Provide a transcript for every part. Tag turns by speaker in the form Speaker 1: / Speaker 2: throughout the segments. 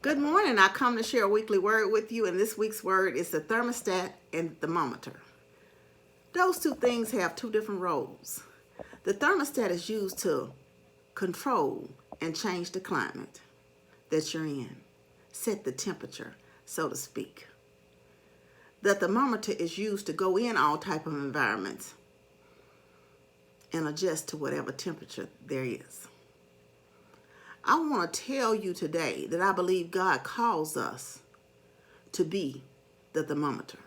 Speaker 1: Good morning. I come to share a weekly word with you, and this week's word is the thermostat and thermometer. Those two things have two different roles. The thermostat is used to control and change the climate that you're in, set the temperature, so to speak. The thermometer is used to go in all type of environments and adjust to whatever temperature there is. I want to tell you today that I believe God calls us to be the thermometer.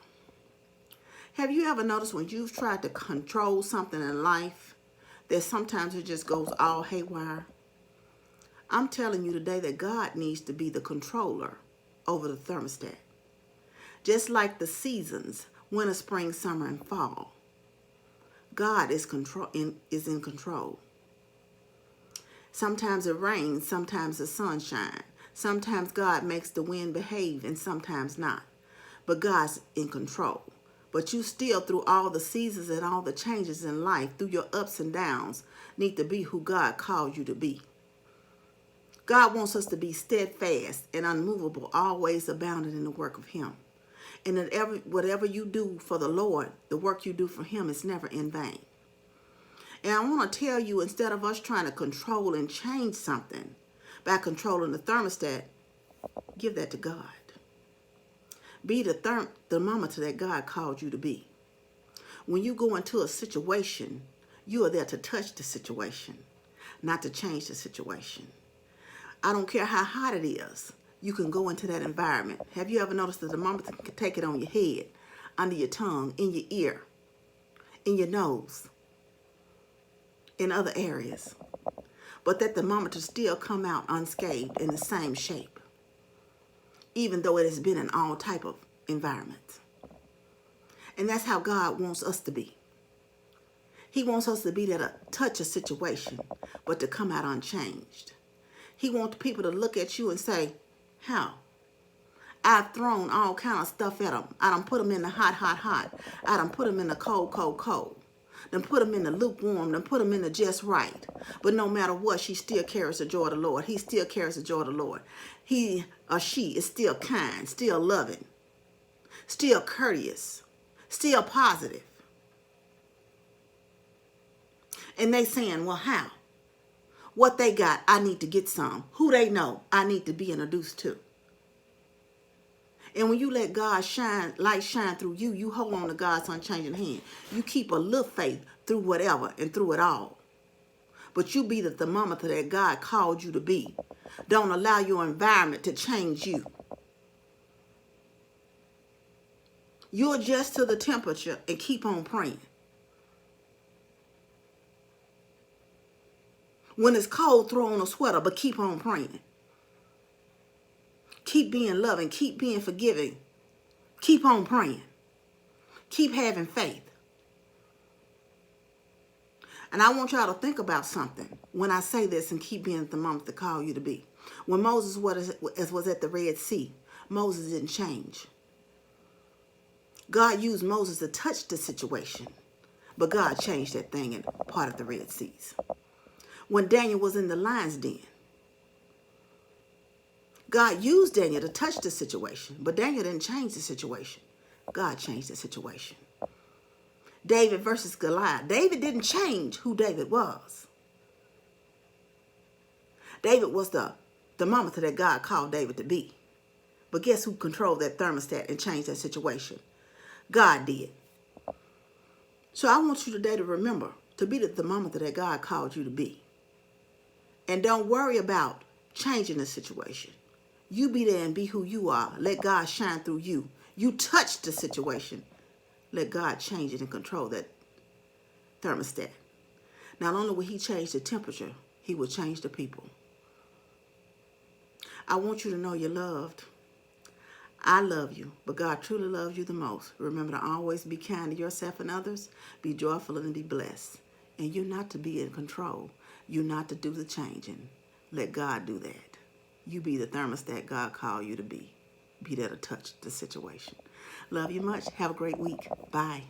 Speaker 1: Have you ever noticed when you've tried to control something in life that sometimes it just goes all haywire? I'm telling you today that God needs to be the controller over the thermostat. Just like the seasons, winter, spring, summer, and fall, God is in control. Sometimes it rains, sometimes the sun shines. Sometimes God makes the wind behave and sometimes not. But God's in control. But you still, through all the seasons and all the changes in life, through your ups and downs, need to be who God called you to be. God wants us to be steadfast and unmovable, always abounding in the work of Him. And that whatever you do for the Lord, the work you do for Him is never in vain. And I want to tell you, instead of us trying to control and change something by controlling the thermostat, give that to God. Be the thermometer that God called you to be. When you go into a situation, you are there to touch the situation, not to change the situation. I don't care how hot it is. You can go into that environment. Have you ever noticed the thermometer can take it on your head, under your tongue, in your ear, in your nose, in other areas? But that thermometer still come out unscathed in the same shape, even though it has been in all type of environments. And that's how God wants us to be. He wants us to be there to touch a situation, but to come out unchanged. He wants people to look at you and say, how? I've thrown all kind of stuff at them. I done put them in the hot, hot, hot. I done put them in the cold, cold, cold. Done put them in the lukewarm. Done put them in the just right. But no matter what, she still carries the joy of the Lord. He still carries the joy of the Lord. He or she is still kind, still loving, still courteous, still positive. And they saying, well, how? What they got, I need to get some. Who they know, I need to be introduced to. And when you let God's light shine through you, you hold on to God's unchanging hand. You keep a little faith through whatever and through it all. But you be the thermometer that God called you to be. Don't allow your environment to change you. You adjust to the temperature and keep on praying. When it's cold, throw on a sweater, but keep on praying. Keep being loving. Keep being forgiving. Keep on praying. Keep having faith. And I want y'all to think about something when I say this and keep being the thermometer to call you to be. When Moses was at the Red Sea, Moses didn't change. God used Moses to touch the situation, but God changed that thing in part of the Red Seas. When Daniel was in the lion's den, God used Daniel to touch the situation, but Daniel didn't change the situation. God changed the situation. David versus Goliath. David didn't change who David was. David was the thermometer that God called David to be. But guess who controlled that thermostat and changed that situation? God did. So I want you today to remember to be the thermometer that God called you to be. And don't worry about changing the situation. You be there and be who you are. Let God shine through you. You touch the situation. Let God change it and control that thermostat. Not only will He change the temperature, He will change the people. I want you to know you're loved. I love you, but God truly loves you the most. Remember to always be kind to yourself and others. Be joyful and be blessed. And you're not to be in control. You're not to do the changing. Let God do that. You be the thermostat God called you to be. Be there to touch the situation. Love you much. Have a great week. Bye.